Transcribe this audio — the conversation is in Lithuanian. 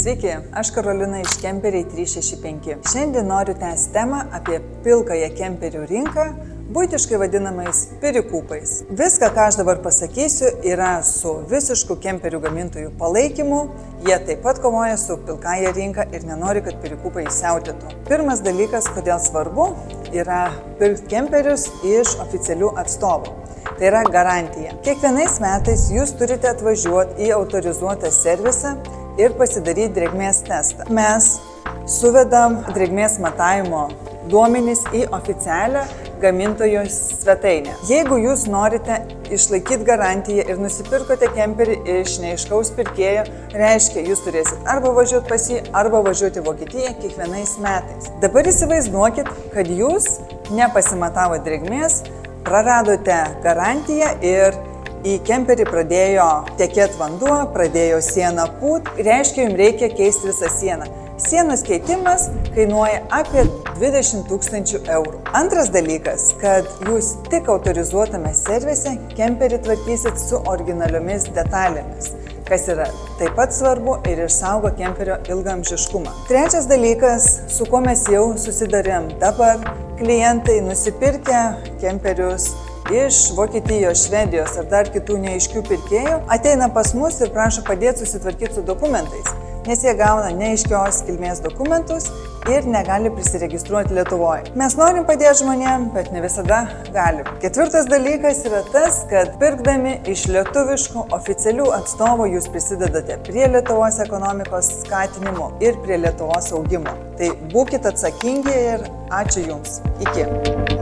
Sveiki, aš Karolina iš Kemperiai 365. Šiandien noriu tęsti temą apie pilkąją kemperių rinką, buitiškai vadinamais pirikūpais. Viską, ką aš dabar pasakysiu, yra su visišku kemperių gamintojų palaikymu. Jie taip pat kovoja su pilkąja rinka ir nenori, kad pirikūpai įsiautėtų. Pirmas dalykas, kodėl svarbu, yra pirkti kemperius iš oficialių atstovų. Tai yra garantija. Kiekvienais metais jūs turite atvažiuoti į autorizuotą servisą ir pasidaryti drėgmės testą. Mes suvedam drėgmės matavimo duomenys į oficialią gamintojo svetainę. Jeigu jūs norite išlaikyti garantiją ir nusipirkote kemperį iš neaiškaus pirkėjo, reiškia, jūs turėsit arba važiuoti pas jį, arba važiuoti į Vokietiją kiekvienais metais. Dabar įsivaizduokit, kad jūs nepasimatavote drėgmės, praradote garantiją ir į kemperį pradėjo tekėti vanduo, pradėjo siena pūt, reiškia, jums reikia keisti visą sieną. Sienos keitimas kainuoja apie 20 000 eurų. Antras dalykas, kad jūs tik autorizuotame servise kemperį tvarkysit su originaliomis detalėmis, kas yra taip pat svarbu ir išsaugo kemperio ilgaamžiškumą. Trečias dalykas, su kuo mes jau susidarėm dabar, klientai nusipirkę kemperius iš Vokietijos, Švedijos ar dar kitų neaiškių pirkėjų, ateina pas mus ir prašo padėti susitvarkyti su dokumentais, nes jie gauna neaiškios kilmės dokumentus ir negali prisiregistruoti Lietuvoje. Mes norim padėti žmonėms, bet ne visada galim. Ketvirtas dalykas yra tas, kad pirkdami iš lietuviškų oficialių atstovų jūs prisidedate prie Lietuvos ekonomikos skatinimo ir prie Lietuvos augimo. Tai būkite atsakingi ir ačiū Jums. Iki.